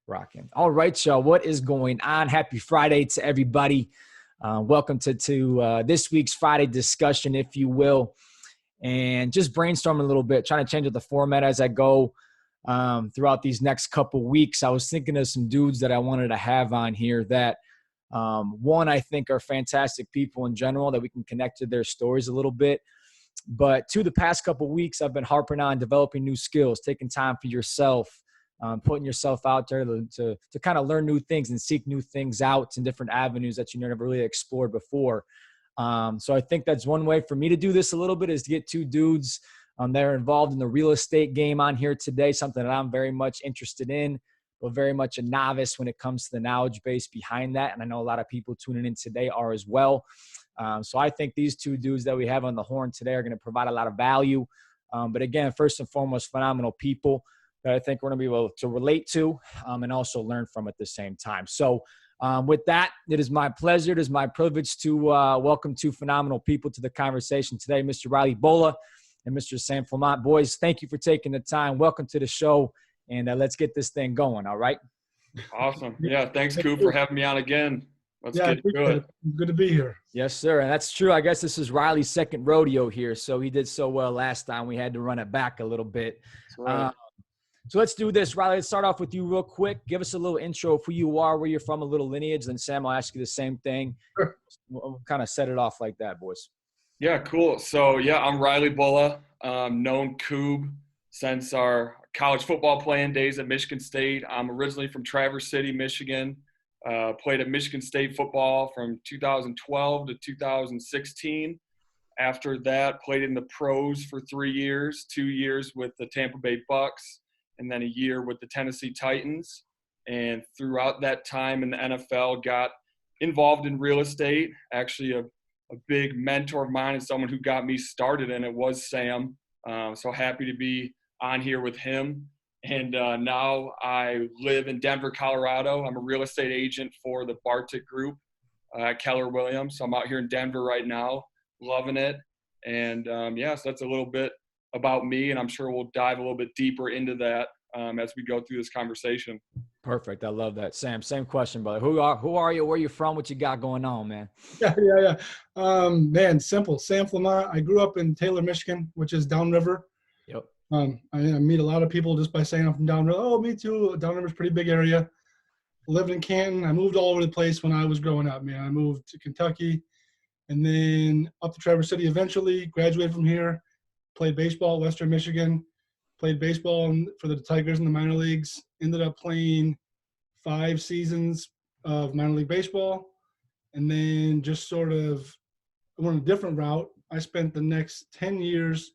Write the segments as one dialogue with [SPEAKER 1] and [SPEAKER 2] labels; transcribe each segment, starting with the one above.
[SPEAKER 1] Rocking. All right, y'all. What is going on? Happy Friday to everybody. Welcome to this week's Friday discussion, if you will. And just brainstorming a little bit, trying to change up the format as I go throughout these next couple weeks. I was thinking of some dudes that I wanted to have on here that, one, I think are fantastic people in general, that we can connect to their stories a little bit. But two, the past couple weeks, I've been harping on developing new skills, taking time for yourself, putting yourself out there to kind of learn new things and seek new things out in different avenues that you never really explored before. So I think that's one way for me to do this a little bit, is to get two dudes that are involved in the real estate game on here today, something that I'm very much interested in, but very much a novice when it comes to the knowledge base behind that. And I know a lot of people tuning in today are as well. So I think these two dudes that we have on the horn today are going to provide a lot of value. But again, first and foremost, phenomenal people that I think we're going to be able to relate to and also learn from at the same time. So with that, it is my pleasure. It is my privilege to welcome two phenomenal people to the conversation today, Mr. Riley Bullough and Mr. Sam Flamont. Boys, thank you for taking the time. Welcome to the show, and let's get this thing going, all right?
[SPEAKER 2] Awesome. Yeah, thanks, Coop, for having me on again. Let's get good.
[SPEAKER 3] Good to be here.
[SPEAKER 1] Yes, sir. And that's true. I guess this is Riley's second rodeo here, so he did so well last time. We had to run it back a little bit.
[SPEAKER 2] That's right.
[SPEAKER 1] So let's do this. Riley, let's start off with you real quick. Give us a little intro of who you are, where you're from, a little lineage. Then Sam, I'll ask you the same thing.
[SPEAKER 3] Sure.
[SPEAKER 1] We'll kind of set it off like that, boys.
[SPEAKER 2] Yeah, cool. So, yeah, I'm Riley Bullough, known Coob since our college football playing days at Michigan State. I'm originally from Traverse City, Michigan. Played at Michigan State football from 2012 to 2016. After that, played in the pros for 3 years, 2 years with the Tampa Bay Bucks, and then a year with the Tennessee Titans. And throughout that time in the NFL, got involved in real estate. Actually, a big mentor of mine and someone who got me started in it was Sam. So happy to be on here with him. And now I live in Denver, Colorado. I'm a real estate agent for the Bartik Group at Keller Williams. So I'm out here in Denver right now, loving it. And so that's a little bit about me, and I'm sure we'll dive a little bit deeper into that as we go through this conversation.
[SPEAKER 1] Perfect. I love that. Sam, same question, brother. Who are you? Where you from? What you got going on, man?
[SPEAKER 3] Yeah. Man, simple. Sam Flamont. I grew up in Taylor, Michigan, which is downriver.
[SPEAKER 1] Yep.
[SPEAKER 3] I meet a lot of people just by saying I'm from downriver. Oh, me too. Downriver's a pretty big area. Lived in Canton. I moved all over the place when I was growing up, man. I moved to Kentucky and then up to Traverse City eventually, graduated from here, played baseball at Western Michigan, played baseball for the Tigers in the minor leagues, ended up playing 5 seasons of minor league baseball, and then just sort of went a different route. I spent the next 10 years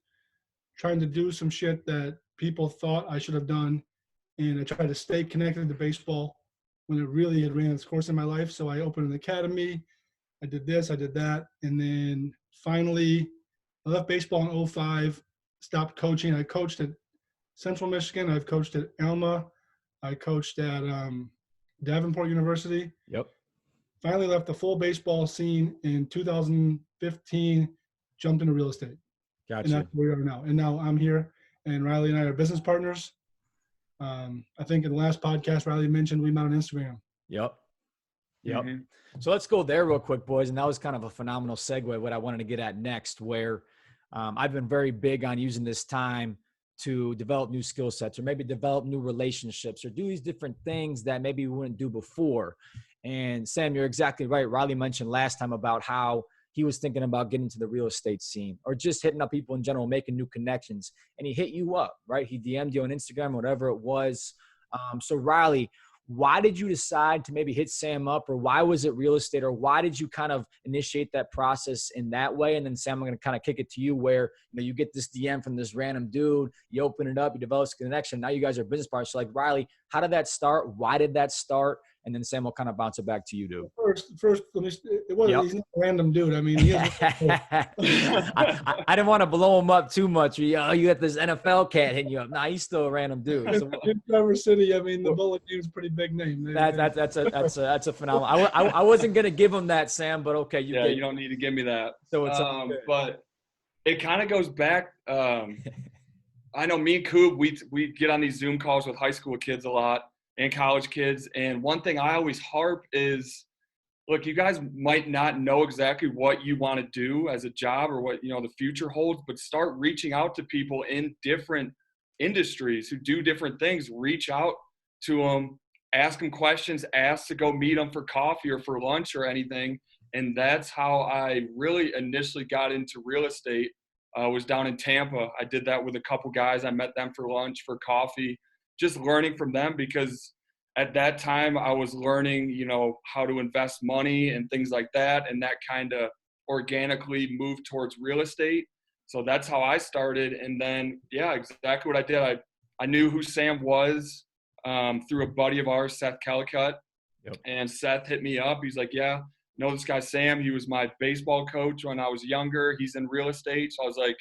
[SPEAKER 3] trying to do some shit that people thought I should have done, and I tried to stay connected to baseball when it really had ran its course in my life. So I opened an academy. I did this, I did that, and then finally I left baseball in 2005, stopped coaching. I coached at Central Michigan. I've coached at Alma. I coached at Davenport University.
[SPEAKER 1] Yep.
[SPEAKER 3] Finally left the full baseball scene in 2015, jumped into real estate.
[SPEAKER 1] Gotcha.
[SPEAKER 3] And that's where we are now. And now I'm here, and Riley and I are business partners. I think in the last podcast, Riley mentioned we met on Instagram.
[SPEAKER 1] Yep.
[SPEAKER 2] Mm-hmm.
[SPEAKER 1] So let's go there real quick, boys. And that was kind of a phenomenal segue, what I wanted to get at next, where I've been very big on using this time to develop new skill sets, or maybe develop new relationships, or do these different things that maybe we wouldn't do before. And Sam, you're exactly right. Riley mentioned last time about how he was thinking about getting to the real estate scene, or just hitting up people in general, making new connections. And he hit you up, right? He DM'd you on Instagram, whatever it was. So Riley, why did you decide to maybe hit Sam up, or why was it real estate, or why did you kind of initiate that process in that way? And then Sam, I'm going to kind of kick it to you, where you get this DM from this random dude, you open it up, you develop a connection. Now you guys are business partners. So like, Riley, how did that start? Why did that start? And then Sam will kind of bounce it back to you, dude.
[SPEAKER 3] First, it wasn't he's not a random dude. I mean, he is
[SPEAKER 1] I didn't want to blow him up too much. You got this NFL cat hitting you up. Nah, he's still a random dude. So,
[SPEAKER 3] in Traverse City, I mean, the Bullough dude's a pretty big name.
[SPEAKER 1] That's a phenomenal. I wasn't gonna give him that, Sam, but okay, you
[SPEAKER 2] don't need to give me that.
[SPEAKER 1] So it's
[SPEAKER 2] but it kind of goes back. I know me and Coob, we get on these Zoom calls with high school kids a lot. and college kids. And one thing I always harp is, look, you guys might not know exactly what you want to do as a job or what, the future holds, but start reaching out to people in different industries who do different things. Reach out to them, ask them questions, ask to go meet them for coffee or for lunch or anything. And that's how I really initially got into real estate. Was down in Tampa. I did that with a couple guys. I met them for lunch, for coffee, just learning from them, because at that time I was learning, how to invest money and things like that. And that kind of organically moved towards real estate. So that's how I started. And then, yeah, exactly what I did. I knew who Sam was through a buddy of ours, Seth Kellicott.
[SPEAKER 1] Yep.
[SPEAKER 2] And Seth hit me up. He's like, yeah, know this guy Sam. He was my baseball coach when I was younger. He's in real estate. So I was like,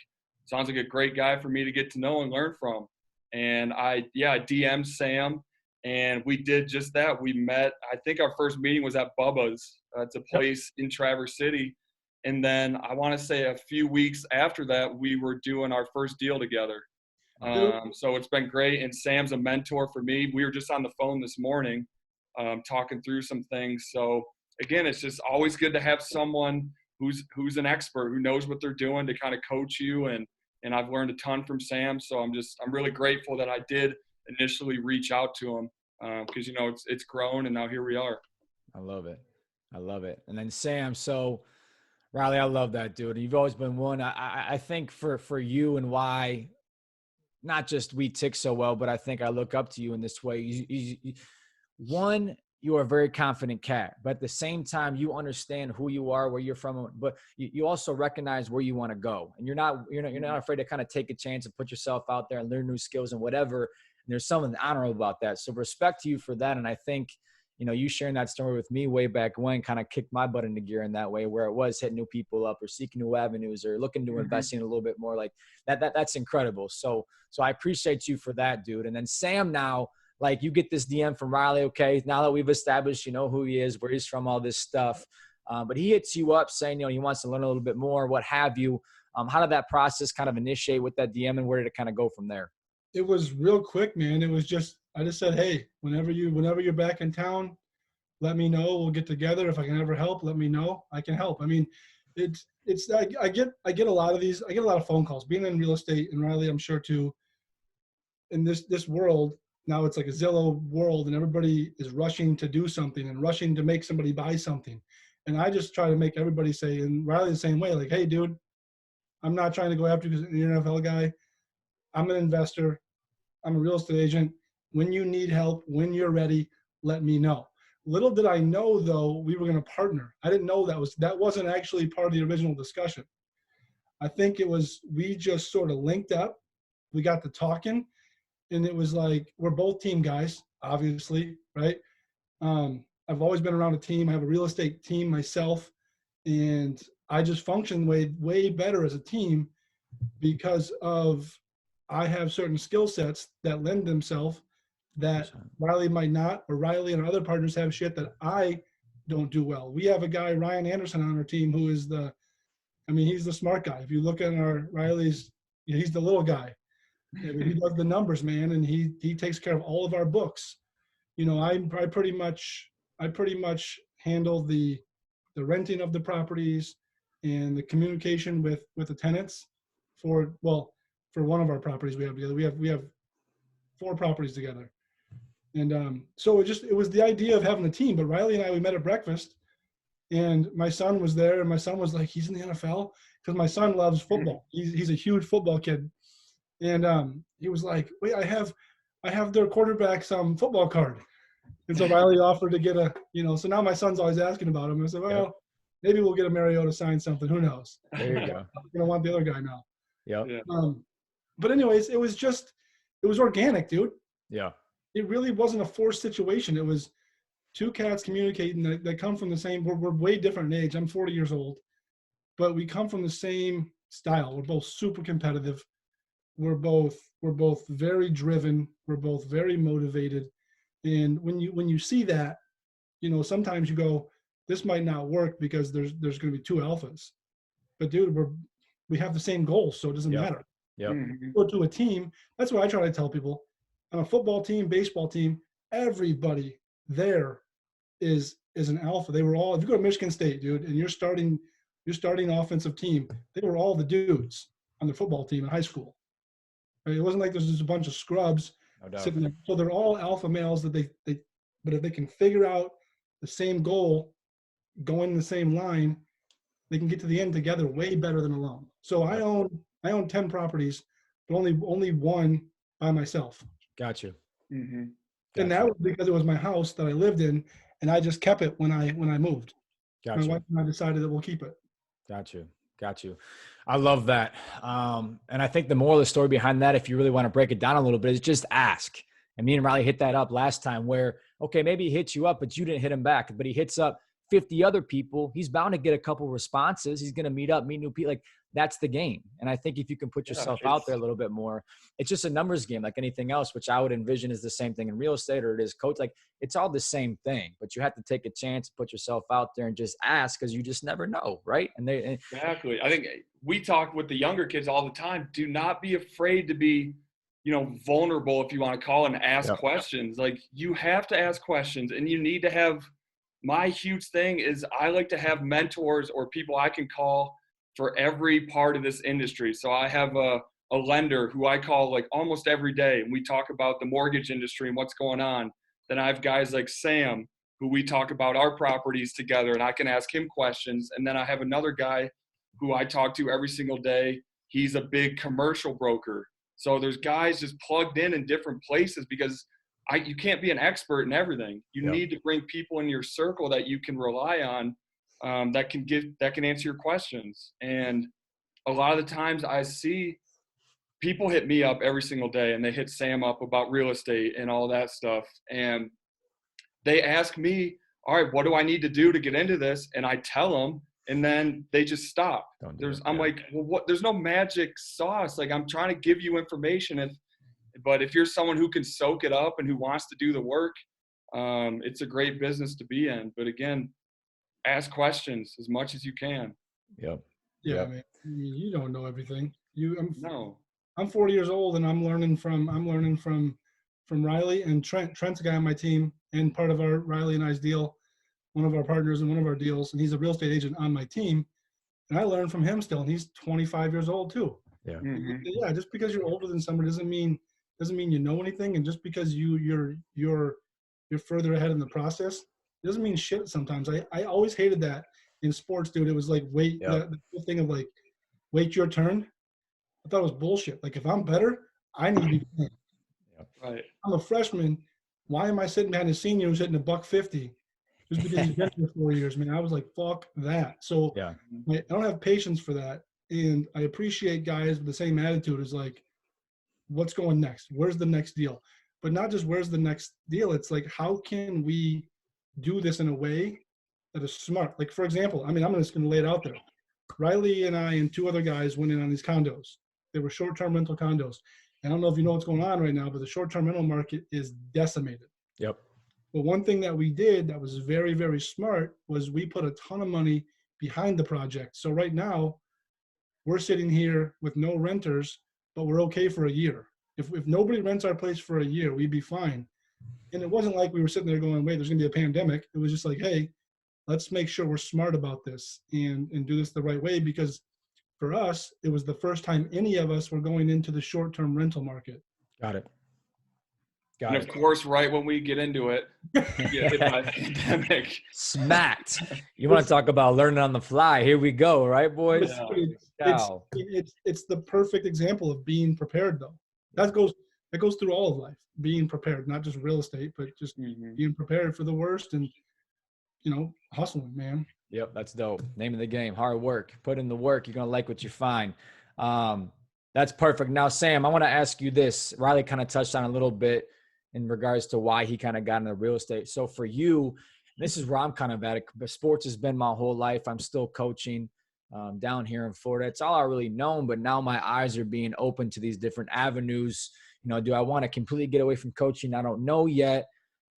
[SPEAKER 2] sounds like a great guy for me to get to know and learn from. And I DM'd Sam, and we did just that. We met, I think our first meeting was at Bubba's. It's a place in Traverse City. And then I want to say a few weeks after that, we were doing our first deal together. So it's been great. And Sam's a mentor for me. We were just on the phone this morning talking through some things. So again, it's just always good to have someone who's an expert, who knows what they're doing, to kind of coach you. And I've learned a ton from Sam. So I'm really grateful that I did initially reach out to him, because, it's grown, and now here we are.
[SPEAKER 1] I love it. And then Sam, so Riley, I love that, dude. You've always been one. I think for you, and why not just we tick so well, but I think I look up to you in this way. One, you are a very confident cat, but at the same time, you understand who you are, where you're from, but you also recognize where you want to go, and you're not afraid to kind of take a chance and put yourself out there and learn new skills and whatever. And there's something honorable about that. So respect to you for that. And I think, you sharing that story with me way back when kind of kicked my butt into gear in that way, where it was hitting new people up or seeking new avenues or looking to investing a little bit more like that. That's incredible. So I appreciate you for that, dude. And then Sam, now, like, you get this DM from Riley. Okay, now that we've established, who he is, where he's from, all this stuff, but he hits you up saying, he wants to learn a little bit more, what have you. How did that process kind of initiate with that DM, and where did it kind of go from there?
[SPEAKER 3] It was real quick, man. It was just, I just said, hey, whenever you're back in town, let me know. We'll get together. If I can ever help, let me know. I can help. I mean, I get a lot of these. I get a lot of phone calls being in real estate, and Riley, I'm sure too. In this world now, it's like a Zillow world, and everybody is rushing to do something and rushing to make somebody buy something. And I just try to make everybody say, and Riley the same way, like, hey, dude, I'm not trying to go after you because you're an NFL guy. I'm an investor. I'm a real estate agent. When you need help, when you're ready, let me know. Little did I know, though, we were going to partner. I didn't know that wasn't actually part of the original discussion. I think it was, we just sort of linked up. We got to talking, and it was like, we're both team guys, obviously, right? I've always been around a team. I have a real estate team myself, and I just function way better as a team because of I have certain skill sets that lend themselves that Riley might not, or Riley and other partners have shit that I don't do well. We have a guy, Ryan Anderson, on our team who is he's the smart guy. If you look at Riley's, he's the little guy. He does the numbers, man, and he takes care of all of our books. I pretty much handle the renting of the properties and the communication with the tenants for one of our properties we have together. We have 4 properties together. And so it was the idea of having a team. But Riley and I, we met at breakfast, and my son was there, and my son was like, he's in the NFL, because my son loves football. He's a huge football kid. And he was like, wait, I have their quarterback's football card. And so Riley offered to get so now my son's always asking about him. I said, well, maybe we'll get a Mariota sign something. Who knows?
[SPEAKER 1] There you go.
[SPEAKER 3] I'm going to want the other guy now.
[SPEAKER 1] Yeah.
[SPEAKER 3] But anyways, it was organic, dude.
[SPEAKER 1] Yeah.
[SPEAKER 3] It really wasn't a forced situation. It was 2 cats communicating that come from the same, we're way different in age. I'm 40 years old, but we come from the same style. We're both super competitive. We're both very driven. We're both very motivated. And when you see that, sometimes you go, this might not work because there's going to be 2 alphas. But dude, we have the same goals, so it doesn't matter.
[SPEAKER 1] Yeah.
[SPEAKER 3] Go to a team. That's what I try to tell people. On a football team, baseball team, everybody there is an alpha. They were all, if you go to Michigan State, dude, and you're starting offensive team, they were all the dudes on the football team in high school. Right? It wasn't like there's just a bunch of scrubs sitting there. So they're all alpha males that but if they can figure out the same goal, going the same line, they can get to the end together way better than alone. So I own 10 properties, but only one by myself.
[SPEAKER 1] Got you.
[SPEAKER 2] Mm-hmm.
[SPEAKER 3] And that was because it was my house that I lived in, and I just kept it when I moved.
[SPEAKER 1] Got
[SPEAKER 3] My
[SPEAKER 1] you.
[SPEAKER 3] wife and I decided that we'll keep it.
[SPEAKER 1] Got you. I love that. And I think the moral of the story behind that, if you really want to break it down a little bit, is just ask. And me and Riley hit that up last time where, okay, maybe he hits you up, but you didn't hit him back, but he hits up 50 other people. He's bound to get a couple responses. He's going to meet new people. Like, that's the game. And I think if you can put yourself out there a little bit more, it's just a numbers game like anything else, which I would envision is the same thing in real estate, or it is coach. Like, it's all the same thing, but you have to take a chance, put yourself out there and just ask, because you just never know. Right.
[SPEAKER 2] Exactly. I think we talk with the younger kids all the time. Do not be afraid to be, vulnerable, if you want to call it, and ask questions. Like, you have to ask questions, and you need to have, my huge thing is I like to have mentors or people I can call for every part of this industry. So I have a lender who I call like almost every day, and we talk about the mortgage industry and what's going on. Then I have guys like Sam, who we talk about our properties together, and I can ask him questions. And then I have another guy who I talk to every single day. He's a big commercial broker. So there's guys just plugged in different places, because you can't be an expert in everything. You need to bring people in your circle that you can rely on, that can answer your questions. And a lot of the times I see people hit me up every single day, and they hit Sam up about real estate and all that stuff. And they ask me, all right, what do I need to do to get into this? And I tell them, and then they just stop. I'm like, well, what? There's no magic sauce. Like, I'm trying to give you information. But if you're someone who can soak it up and who wants to do the work, it's a great business to be in. But again, ask questions as much as you can.
[SPEAKER 3] Yeah, man. I mean, you don't know everything.
[SPEAKER 2] No.
[SPEAKER 3] I'm 40 years old, and I'm learning from Riley and Trent. Trent's a guy on my team and part of our Riley and I's deal, one of our partners in one of our deals, and he's a real estate agent on my team. And I learned from him still, and he's 25 years old too.
[SPEAKER 1] Yeah.
[SPEAKER 2] Mm-hmm.
[SPEAKER 3] Yeah. Just because you're older than somebody doesn't mean you know anything. And just because you're further ahead in the process, it doesn't mean shit sometimes. I always hated that in sports, dude. It was like, the thing of like, wait your turn. I thought it was bullshit. Like, if I'm better, I need to be playing.
[SPEAKER 2] Right.
[SPEAKER 3] I'm a freshman. Why am I sitting behind a senior who's hitting $150? Just because he's been here 4 years, man. I was like, fuck that. So I don't have patience for that. And I appreciate guys with the same attitude as like, what's going next? Where's the next deal? But not just where's the next deal. It's like, how can we do this in a way that is smart? Like, for example, I mean, I'm just going to lay it out there. Riley and I and two other guys went in on these condos. They were short-term rental condos. I don't know if you know what's going on right now, but the short-term rental market is decimated.
[SPEAKER 1] Yep.
[SPEAKER 3] But one thing that we did that was very, very smart was we put a ton of money behind the project. So right now, we're sitting here with no renters, but we're okay for a year. If nobody rents our place for a year, we'd be fine. And it wasn't like we were sitting there going, wait, there's going to be a pandemic. It was just like, hey, let's make sure we're smart about this and do this the right way, because for us, it was the first time any of us were going into the short-term rental market.
[SPEAKER 1] Got it.
[SPEAKER 2] And of course, right when we get into it, we get hit by the pandemic.
[SPEAKER 1] Smacked. You want to talk about learning on the fly? Here we go, right, boys?
[SPEAKER 3] It's the perfect example of being prepared, though. That goes through all of life. Being prepared, not just real estate, but just being prepared for the worst and hustling, man.
[SPEAKER 1] Yep, that's dope. Name of the game: hard work. Put in the work. You're gonna like what you find. That's perfect. Now, Sam, I want to ask you this. Riley kind of touched on a little bit in regards to why he kind of got into real estate. So for you, this is where I'm kind of at it. Sports has been my whole life. I'm still coaching down here in Florida. It's all I really known, but now my eyes are being open to these different avenues. Do I want to completely get away from coaching? I don't know yet,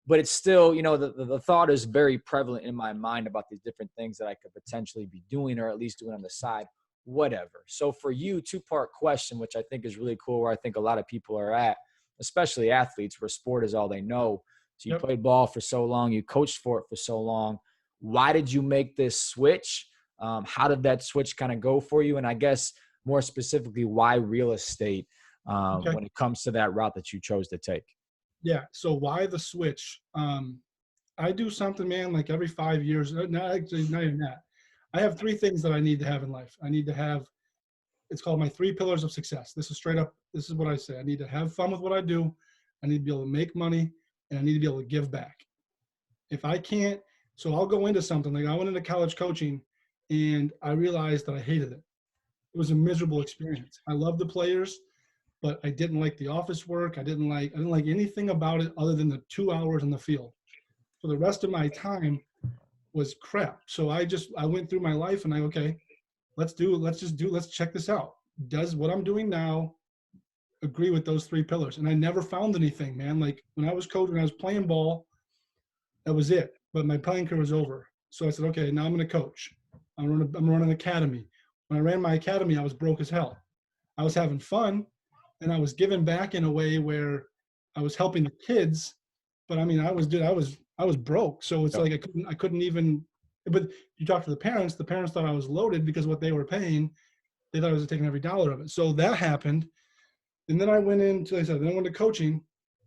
[SPEAKER 1] but it's still, the thought is very prevalent in my mind about these different things that I could potentially be doing, or at least doing on the side, whatever. So for you, two-part question, which I think is really cool, where I think a lot of people are at, especially athletes, where sport is all they know. So you played ball for so long, you coached for it for so long. Why did you make this switch? How did that switch kind of go for you? And I guess more specifically, why real estate when it comes to that route that you chose to take?
[SPEAKER 3] Yeah. So why the switch? I do something, man, like every 5 years. Not even that. I have three things that I need to have in life. I need to have, it's called my 3 pillars of success. This is straight up, this is what I say. I need to have fun with what I do. I need to be able to make money, and I need to be able to give back. If I can't, so I'll go into something. Like I went into college coaching and I realized that I hated it. It was a miserable experience. I loved the players, but I didn't like the office work. I didn't like anything about it other than the 2 hours in the field. For the rest of my time was crap. So I went through my life and let's check this out. Does what I'm doing now agree with those 3 pillars? And I never found anything, man. Like when I was coaching, when I was playing ball, that was it. But my playing career was over. So I said, okay, now I'm going to coach. I'm running an academy. When I ran my academy, I was broke as hell. I was having fun and I was giving back in a way where I was helping the kids. But I mean, I was broke. So it's like I couldn't even, but you talk to the parents thought I was loaded because what they were paying, they thought I was taking every dollar of it. So that happened. And then I went to coaching.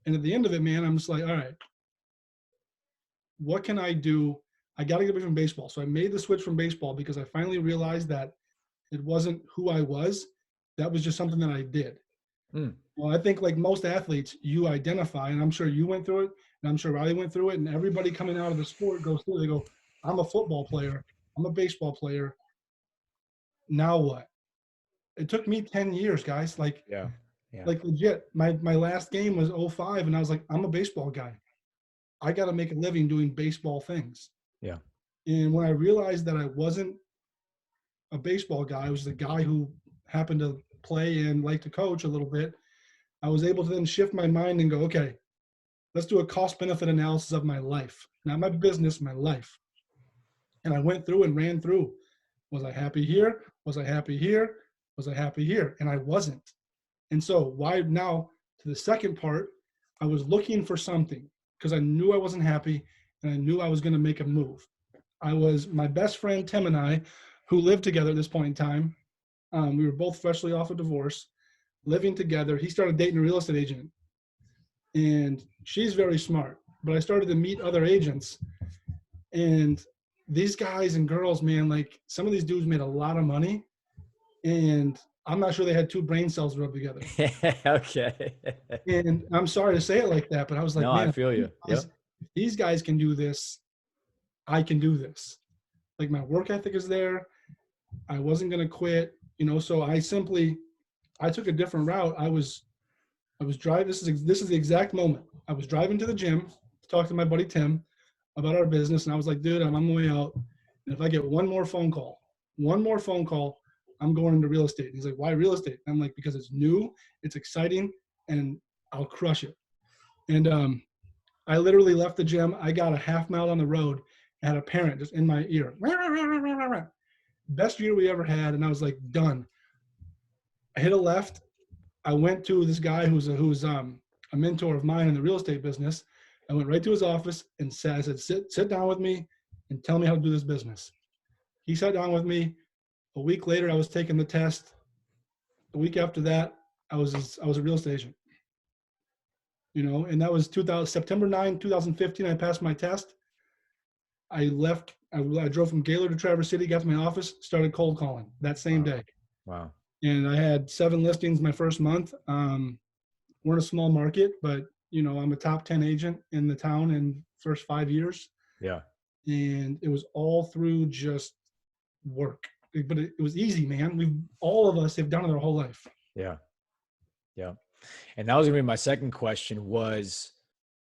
[SPEAKER 3] And at the end of it, man, I'm just like, all right, what can I do? I got to get away from baseball. So I made the switch from baseball because I finally realized that it wasn't who I was. That was just something that I did. Well, I think like most athletes, you identify, and I'm sure you went through it, and I'm sure Riley went through it, and everybody coming out of the sport goes through. They go, I'm a football player. I'm a baseball player. Now what? It took me 10 years, guys. Like legit. My last game was 05, and I was like, I'm a baseball guy. I got to make a living doing baseball things.
[SPEAKER 1] Yeah.
[SPEAKER 3] And when I realized that I wasn't a baseball guy, I was the guy who happened to play and like to coach a little bit, I was able to then shift my mind and go, okay, let's do a cost-benefit analysis of my life. Not my business, my life. And I went through and ran through. Was I happy here? Was I happy here? Was I happy here? And I wasn't. And so why now to the second part, I was looking for something because I knew I wasn't happy and I knew I was going to make a move. My best friend, Tim, and I, who lived together at this point in time, we were both freshly off a divorce, living together. He started dating a real estate agent. And she's very smart. But I started to meet other agents. And these guys and girls, man, like some of these dudes made a lot of money. And I'm not sure they had 2 brain cells rubbed together.
[SPEAKER 1] Okay.
[SPEAKER 3] And I'm sorry to say it like that, but I was like,
[SPEAKER 1] no,
[SPEAKER 3] man,
[SPEAKER 1] I feel you.
[SPEAKER 3] If these guys can do this, I can do this. Like my work ethic is there. I wasn't going to quit, so I took a different route. I was driving. This is the exact moment. I was driving to the gym to talk to my buddy Tim about our business. And I was like, dude, I'm on my way out. And if I get one more phone call, I'm going into real estate. And he's like, why real estate? And I'm like, because it's new, it's exciting, and I'll crush it. And I literally left the gym. I got a half mile on the road and had a parent just in my ear. Best year we ever had. And I was like, done. I hit a left. I went to this guy who's a mentor of mine in the real estate business. I went right to his office and I said, sit down with me and tell me how to do this business. He sat down with me. A week later, I was taking the test. A week after that, I was a real estate agent. And that was September 9, 2015. I passed my test. I left. I drove from Gaylord to Traverse City, got to my office, started cold calling that same day.
[SPEAKER 1] Wow.
[SPEAKER 3] And I had 7 listings my first month. We're in a small market, but I'm a top 10 agent in the town in first 5 years.
[SPEAKER 1] Yeah.
[SPEAKER 3] And it was all through just work, but it was easy, man. All of us have done it our whole life.
[SPEAKER 1] Yeah. Yeah. And that was gonna be my second question was,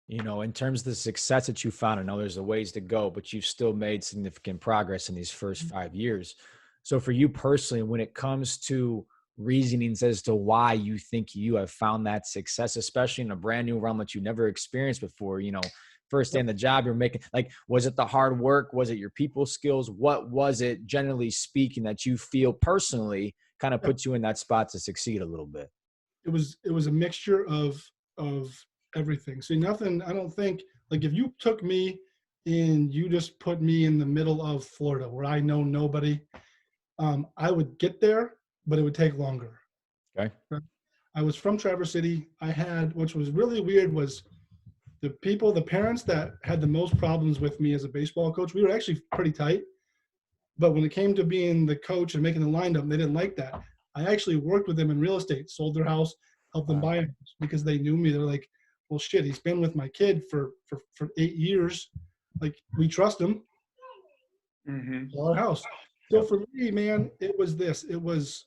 [SPEAKER 1] in terms of the success that you found, I know there's a ways to go, but you've still made significant progress in these first 5 years. So for you personally, when it comes to reasonings as to why you think you have found that success, especially in a brand new realm that you never experienced before, first day in the job you're making, like, was it the hard work? Was it your people skills? What was it, generally speaking, that you feel personally kind of puts you in that spot to succeed a little bit?
[SPEAKER 3] It was a mixture of everything. See, nothing, I don't think Like if you took me and you just put me in the middle of Florida where I know nobody, I would get there, but it would take longer.
[SPEAKER 1] Okay.
[SPEAKER 3] I was from Traverse City. Which was really weird was the parents that had the most problems with me as a baseball coach, we were actually pretty tight. But when it came to being the coach and making the lineup, they didn't like that. I actually worked with them in real estate, sold their house, helped them buy it because they knew me. They're like, well, shit, he's been with my kid for 8 years. Like, we trust him. Sell our house. So for me, man, it was this. It was,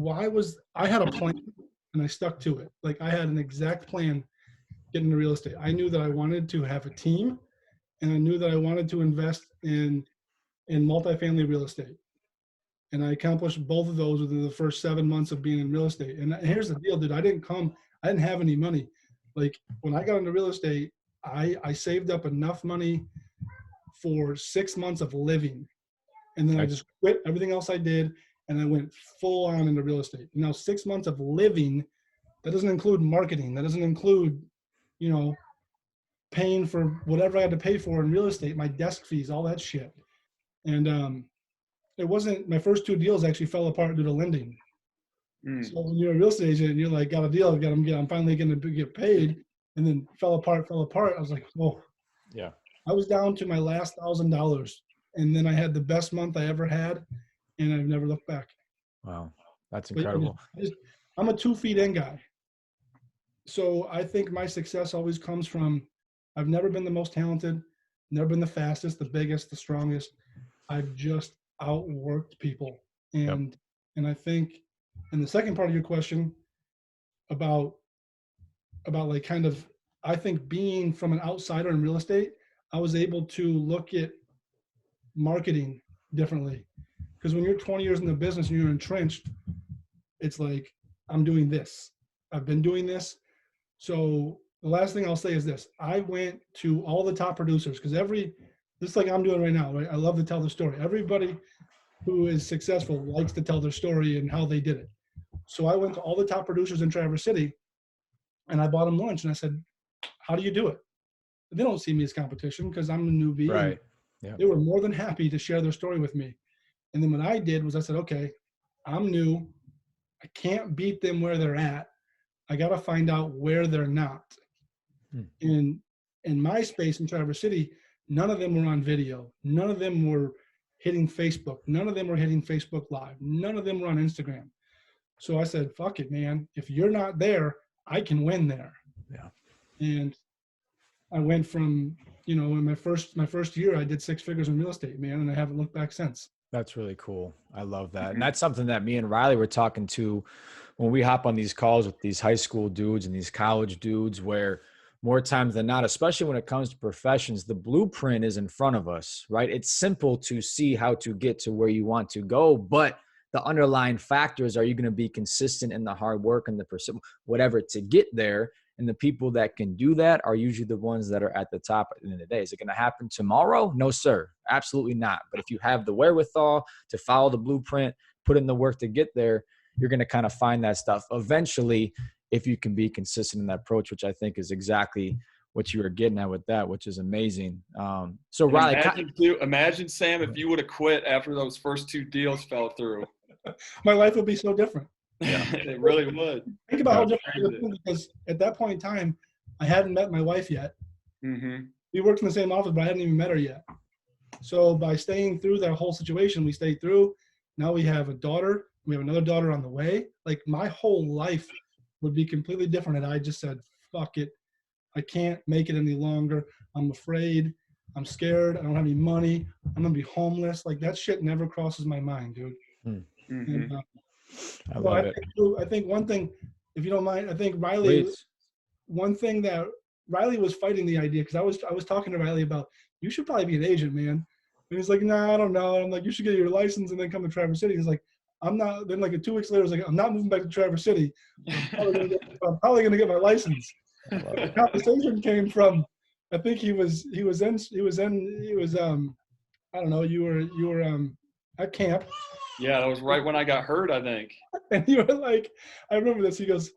[SPEAKER 3] I had a plan and I stuck to it. Like, I had an exact plan getting into real estate. I knew that I wanted to have a team, and I knew that I wanted to invest in multifamily real estate. And I accomplished both of those within the first 7 months of being in real estate. And here's the deal, dude. I didn't have any money. Like when I got into real estate, I saved up enough money for 6 months of living. And then I just quit everything else I did. And I went full on into real estate. Now 6 months of living, that doesn't include marketing. That doesn't include, paying for whatever I had to pay for in real estate, my desk fees, all that shit. And it wasn't, my first 2 deals actually fell apart due to lending. So when you're a real estate agent and you're like, got a deal, I'm finally going to get paid, and then fell apart. I was like, whoa.
[SPEAKER 1] Yeah.
[SPEAKER 3] I was down to my last $1,000, and then I had the best month I ever had, and I've never looked back.
[SPEAKER 1] Wow. That's incredible.
[SPEAKER 3] I'm a 2 feet in guy. So I think my success always comes from, I've never been the most talented, never been the fastest, the biggest, the strongest. I've just outworked people. And I think, and the second part of your question about like kind of, I think being from an outsider in real estate, I was able to look at marketing differently. Because when you're 20 years in the business and you're entrenched, it's like, I'm doing this. I've been doing this. So the last thing I'll say is this. I went to all the top producers because just like I'm doing right now, right? I love to tell the story. Everybody who is successful likes to tell their story and how they did it. So I went to all the top producers in Traverse City and I bought them lunch and I said, how do you do it? They don't see me as competition because I'm a newbie.
[SPEAKER 1] Right.
[SPEAKER 3] They were more than happy to share their story with me. And then what I did was I said, okay, I'm new. I can't beat them where they're at. I got to find out where they're not. In my space in Traverse City, none of them were on video. None of them were hitting Facebook. None of them were hitting Facebook Live. None of them were on Instagram. So I said, fuck it, man. If you're not there, I can win there.
[SPEAKER 1] Yeah.
[SPEAKER 3] And I went from, in my first year, I did 6 figures in real estate, man, and I haven't looked back since.
[SPEAKER 1] That's really cool. I love that. And that's something that me and Riley were talking to when we hop on these calls with these high school dudes and these college dudes, where more times than not, especially when it comes to professions, the blueprint is in front of us, right? It's simple to see how to get to where you want to go, but the underlying factors, are you going to be consistent in the hard work and the pursuit, whatever, to get there? And the people that can do that are usually the ones that are at the top at the end of the day. Is it going to happen tomorrow? No, sir. Absolutely not. But if you have the wherewithal to follow the blueprint, put in the work to get there, you're going to kind of find that stuff eventually if you can be consistent in that approach, which I think is exactly what you were getting at with that, which is amazing. So Riley,
[SPEAKER 2] imagine Sam, if you would have quit after those first 2 deals fell through.
[SPEAKER 3] My life would be so different.
[SPEAKER 2] Yeah, it really would.
[SPEAKER 3] Think about how different it would be, because at that point in time, I hadn't met my wife yet. We worked in the same office, but I hadn't even met her yet. So by staying through that whole situation, we stayed through. Now we have a daughter. We have another daughter on the way. Like, my whole life would be completely different had I just said, fuck it. I can't make it any longer. I'm afraid. I'm scared. I don't have any money. I'm going to be homeless. Like, that shit never crosses my mind, dude. And,
[SPEAKER 1] I love it.
[SPEAKER 3] I think one thing, if you don't mind, I think Riley, one thing that Riley was fighting the idea, because I was talking to Riley about, you should probably be an agent, man. And he's like, nah, I don't know. I'm like, you should get your license and then come to Traverse City. He's like, I'm not. Then like 2 weeks later, he's like, I'm not moving back to Traverse City. I'm probably gonna get my license. The conversation came from, I think he was I don't know, you were at camp.
[SPEAKER 2] Yeah, that was right when I got hurt, I think.
[SPEAKER 3] And you were like, I remember this. He goes,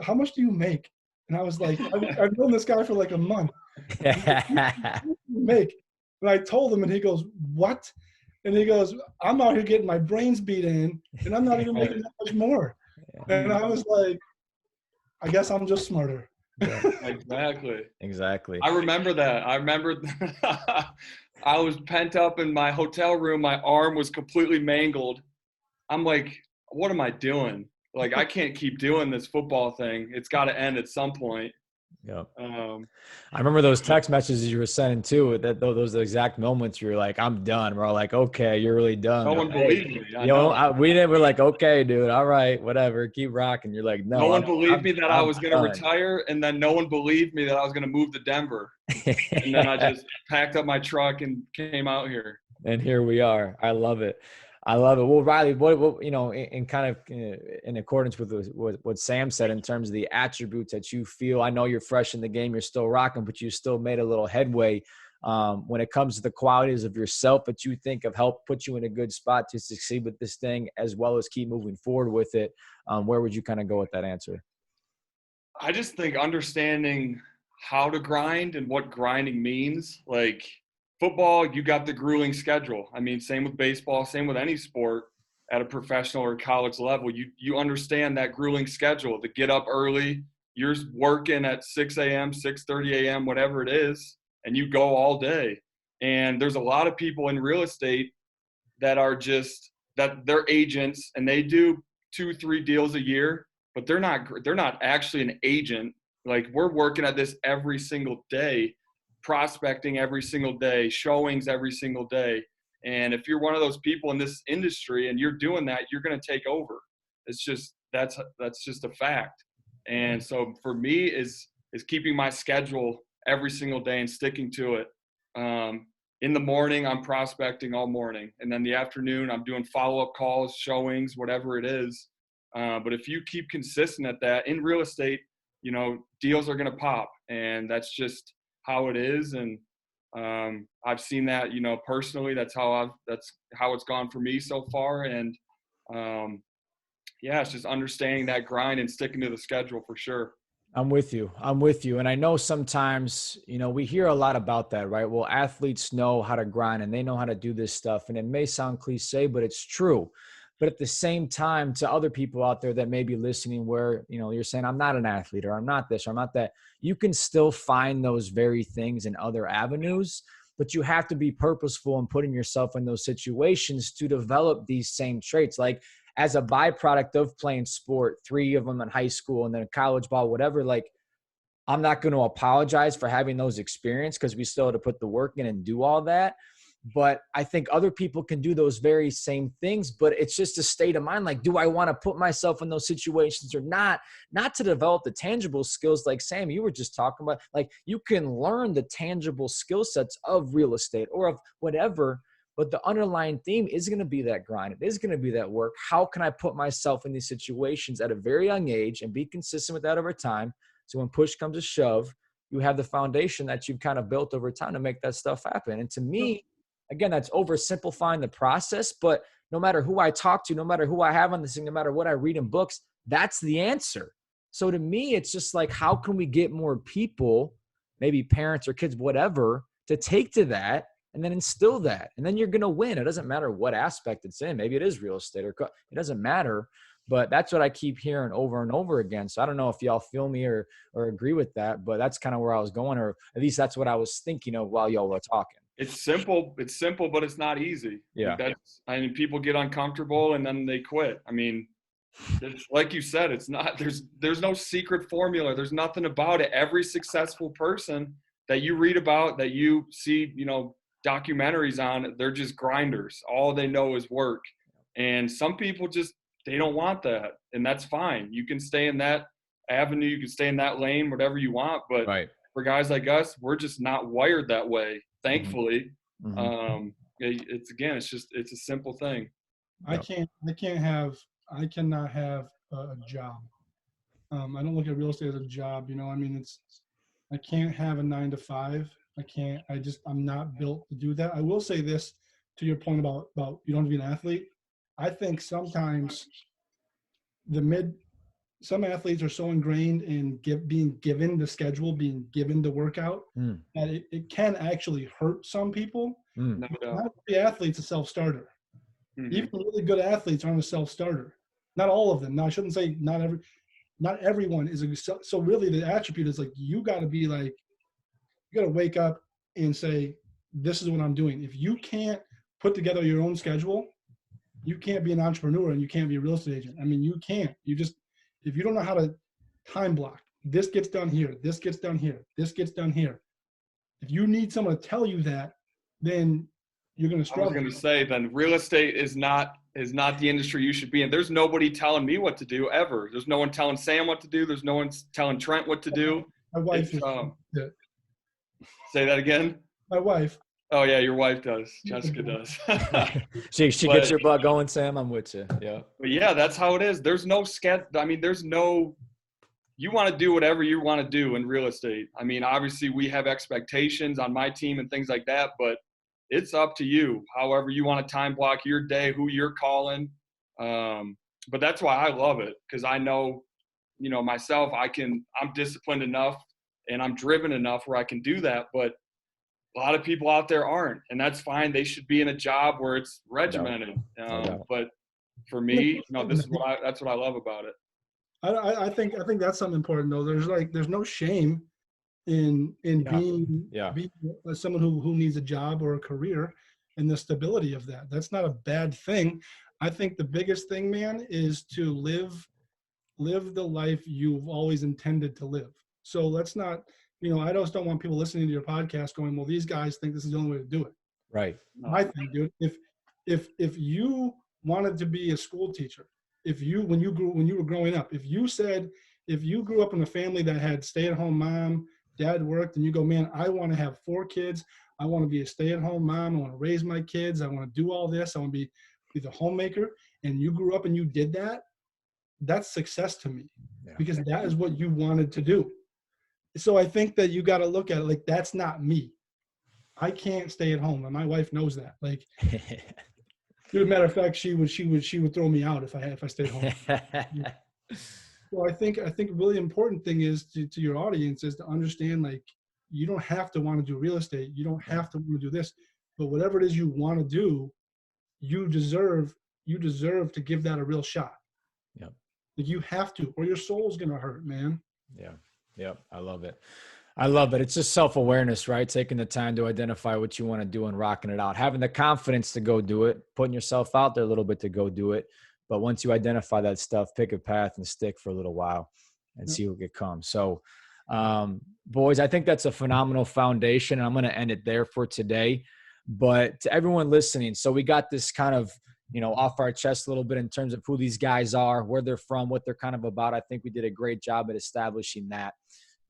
[SPEAKER 3] how much do you make? And I was like, I've known this guy for like a month. Make. And I told him, and he goes, what? And he goes, I'm out here getting my brains beat in, and I'm not even making that much more. And I was like, I guess I'm just smarter.
[SPEAKER 1] Yeah.
[SPEAKER 2] Exactly. I remember that. I remember I was pent up in my hotel room. My arm was completely mangled. I'm like, what am I doing? Like, I can't keep doing this football thing. It's got to end at some point.
[SPEAKER 1] Yeah. I remember those text messages you were sending too. That those exact moments you're like, "I'm done." We're all like, "Okay, you're really done."
[SPEAKER 2] No one believed me.
[SPEAKER 1] We didn't. We're like, "Okay, dude, all right, whatever, keep rocking." You're like, "No."
[SPEAKER 2] No one believed me that I was going to retire, and then no one believed me that I was going to move to Denver. And then I just packed up my truck and came out here.
[SPEAKER 1] And here we are. I love it. Well, Riley, what in kind of in accordance with what Sam said in terms of the attributes that you feel, I know you're fresh in the game, you're still rocking, but you still made a little headway when it comes to the qualities of yourself that you think have helped put you in a good spot to succeed with this thing, as well as keep moving forward with it. Where would you kind of go with that answer?
[SPEAKER 2] I just think understanding how to grind and what grinding means. Like, football, you got the grueling schedule. I mean, same with baseball, same with any sport at a professional or college level. You understand that grueling schedule, to get up early, you're working at 6 a.m., 6:30 a.m., whatever it is, and you go all day. And there's a lot of people in real estate that are just that they're agents and they do 2-3 deals a year, but they're not actually an agent. Like, we're working at this every single day, prospecting every single day, showings every single day. And if you're one of those people in this industry and you're doing that, you're going to take over. It's just, that's just a fact. And so for me is keeping my schedule every single day and sticking to it. In the morning, I'm prospecting all morning. And then the afternoon, I'm doing follow-up calls, showings, whatever it is. But if you keep consistent at that in real estate, deals are going to pop, and that's just how it is. And I've seen that, personally, that's how it's gone for me so far. And it's just understanding that grind and sticking to the schedule for sure.
[SPEAKER 1] I'm with you. And I know sometimes, we hear a lot about that, right? Well, athletes know how to grind and they know how to do this stuff. And it may sound cliche, but it's true. But at the same time, to other people out there that may be listening where, you're saying, I'm not an athlete, or I'm not this, or I'm not that, you can still find those very things in other avenues, but you have to be purposeful in putting yourself in those situations to develop these same traits. Like, as a byproduct of playing sport, 3 of them in high school and then college ball, whatever, like, I'm not going to apologize for having those experiences because we still have to put the work in and do all that. But I think other people can do those very same things, but it's just a state of mind. Like, do I want to put myself in those situations or not? Not to develop the tangible skills like Sam, you were just talking about. Like, you can learn the tangible skill sets of real estate or of whatever, but the underlying theme is going to be that grind. It is going to be that work. How can I put myself in these situations at a very young age and be consistent with that over time? So when push comes to shove, you have the foundation that you've kind of built over time to make that stuff happen. And to me, again, that's oversimplifying the process, but no matter who I talk to, no matter who I have on this thing, no matter what I read in books, that's the answer. So to me, it's just like, how can we get more people, maybe parents or kids, whatever, to take to that and then instill that? And then you're going to win. It doesn't matter what aspect it's in. Maybe it is real estate or it doesn't matter, but that's what I keep hearing over and over again. So I don't know if y'all feel me or agree with that, but that's kind of where I was going, or at least that's what I was thinking of while y'all were talking.
[SPEAKER 2] It's simple, but it's not easy.
[SPEAKER 1] Yeah.
[SPEAKER 2] People get uncomfortable and then they quit. I mean, like you said, it's not, there's no secret formula. There's nothing about it. Every successful person that you read about, that you see, documentaries on, they're just grinders. All they know is work. And some people just, they don't want that. And that's fine. You can stay in that avenue. You can stay in that lane, whatever you want. But
[SPEAKER 1] right.
[SPEAKER 2] For guys like us, we're just not wired that way. Thankfully,
[SPEAKER 1] Mm-hmm.
[SPEAKER 2] It's a simple thing.
[SPEAKER 3] I cannot have a job. I don't look at real estate as a job. I can't have a 9 to 5. I'm not built to do that. I will say this to your point about you don't have to be an athlete. I think sometimes the some athletes are so ingrained in being given the schedule, being given the workout, that it can actually hurt some people.
[SPEAKER 2] No doubt.
[SPEAKER 3] Not every athlete's a self-starter.
[SPEAKER 2] Mhm.
[SPEAKER 3] Even really good athletes aren't a self-starter. Not all of them. Now, I shouldn't say not everyone is so really the attribute is like, you got to be like, you got to wake up and say, this is what I'm doing. If you can't put together your own schedule, you can't be an entrepreneur and you can't be a real estate agent. I mean, you can't. If you don't know how to time block, this gets done here, this gets done here, this gets done here. If you need someone to tell you that, then you're going to struggle.
[SPEAKER 2] I was going to say, then real estate is not the industry you should be in. There's nobody telling me what to do ever. There's no one telling Sam what to do. There's no one telling Trent what to do.
[SPEAKER 3] My wife
[SPEAKER 2] say that again.
[SPEAKER 3] My wife.
[SPEAKER 2] Oh yeah, your wife does. Jessica does.
[SPEAKER 1] she gets your butt going, Sam. I'm with you. Yeah.
[SPEAKER 2] But yeah, that's how it is. There's no you want to do whatever you want to do in real estate. I mean, obviously we have expectations on my team and things like that, but it's up to you. However you want to time block your day, who you're calling. But that's why I love it, because I know, myself, I'm disciplined enough and I'm driven enough where I can do that. But a lot of people out there aren't, and that's fine. They should be in a job where it's regimented. But for me, that's what I love about it.
[SPEAKER 3] I think that's something important though. There's no shame in being someone who needs a job or a career, and the stability of that. That's not a bad thing. I think the biggest thing, man, is to live the life you've always intended to live. So let's not, I just don't want people listening to your podcast going, well, these guys think this is the only way to do it.
[SPEAKER 1] Right.
[SPEAKER 3] I think, dude, if you wanted to be a school teacher, when you were growing up, if you grew up in a family that had stay-at-home mom, dad worked, and you go, man, I want to have 4 kids. I want to be a stay-at-home mom. I want to raise my kids. I want to do all this. I want to be the homemaker. And you grew up and you did that. That's success to me, because that is what you wanted to do. So I think that you got to look at it like, that's not me. I can't stay at home, and my wife knows that. Like, as a matter of fact, she would throw me out if I stayed home. So I think a really important thing is to your audience is to understand, like, you don't have to want to do real estate. You don't have to want to do this, but whatever it is you want to do, you deserve to give that a real shot.
[SPEAKER 1] Yep.
[SPEAKER 3] Like, you have to, or your soul's going to hurt, man.
[SPEAKER 1] Yeah. Yep. I love it. It's just self-awareness, right? Taking the time to identify what you want to do and rocking it out, having the confidence to go do it, putting yourself out there a little bit to go do it. But once you identify that stuff, pick a path and stick for a little while and see what comes. So, boys, I think that's a phenomenal foundation. And I'm going to end it there for today. But to everyone listening, so we got this kind of, off our chest a little bit in terms of who these guys are, where they're from, what they're kind of about. I think we did a great job at establishing that.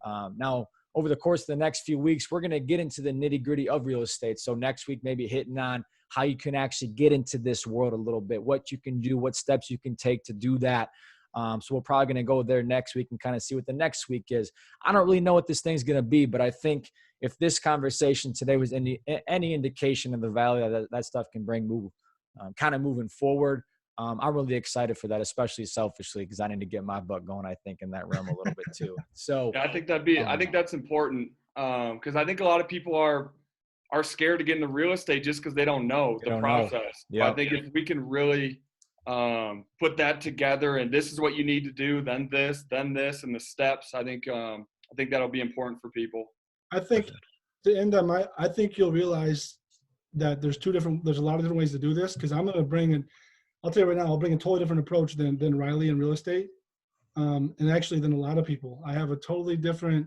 [SPEAKER 1] Now, over the course of the next few weeks, we're going to get into the nitty-gritty of real estate. So next week, maybe hitting on how you can actually get into this world a little bit, what you can do, what steps you can take to do that. So we're probably going to go there next week and kind of see what the next week is. I don't really know what this thing's going to be, but I think if this conversation today was any indication of the value that stuff can bring, kind of moving forward, I'm really excited for that, especially selfishly, because I need to get my butt going, I think, in that realm a little bit too. So
[SPEAKER 2] yeah, I think that's important, because I think a lot of people are scared to get into real estate just because they don't know the process. Yeah. I think if we can really put that together, and this is what you need to do, then this, and the steps, I think that'll be important for people.
[SPEAKER 3] I think to end on I think you'll realize that there's a lot of different ways to do this, because I'm going to bring in, I'll tell you right now, I'll bring a totally different approach than Riley in real estate. And actually than a lot of people. I have a totally different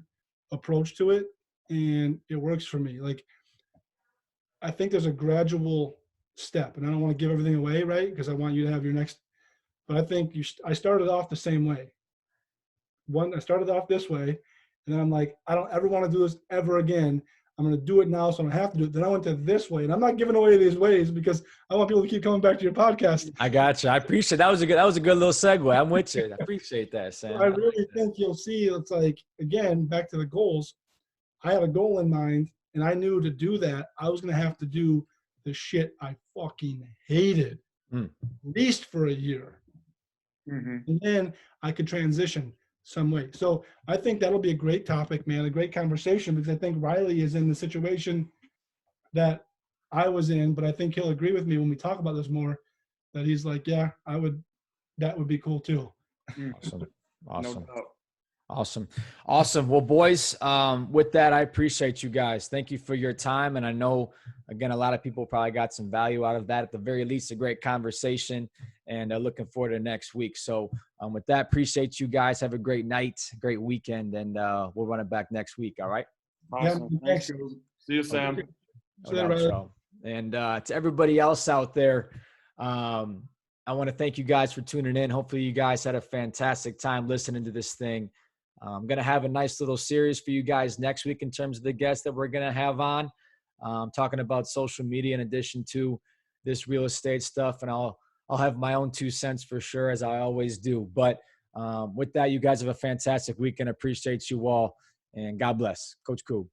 [SPEAKER 3] approach to it, and it works for me. Like, I think there's a gradual step, and I don't want to give everything away, right? Because I want you to have your next, but I think I started off the same way. I started off this way, and then I'm like, I don't ever want to do this ever again. I'm going to do it now, so I don't have to do it. Then I went to this way, and I'm not giving away these ways because I want people to keep coming back to your podcast.
[SPEAKER 1] I got you. I appreciate that. Was a good little segue. I'm with you. I appreciate that, Sam.
[SPEAKER 3] So I really think you'll see. It's like, again, back to the goals. I had a goal in mind, and I knew to do that, I was going to have to do the shit I fucking hated, at least for a year. And then I could transition some way. So I think that'll be a great topic, man, a great conversation, because I think Riley is in the situation that I was in, but I think he'll agree with me when we talk about this more, that he's like, yeah, that would be cool too.
[SPEAKER 1] Awesome. Awesome.
[SPEAKER 2] No doubt.
[SPEAKER 1] Awesome. Awesome. Well, boys, with that, I appreciate you guys. Thank you for your time. And I know, again, a lot of people probably got some value out of that. At the very least, a great conversation, and looking forward to next week. So with that, appreciate you guys. Have a great night, great weekend, and we'll run it back next week. All right.
[SPEAKER 2] Awesome.
[SPEAKER 3] Yeah, thanks.
[SPEAKER 2] See you, Sam.
[SPEAKER 1] No doubt, so. And to everybody else out there, I want to thank you guys for tuning in. Hopefully you guys had a fantastic time listening to this thing. I'm going to have a nice little series for you guys next week in terms of the guests that we're going to have on, talking about social media in addition to this real estate stuff. And I'll have my own 2 cents for sure, as I always do. But with that, you guys have a fantastic weekend. Appreciate you all, and God bless. Coach Koob.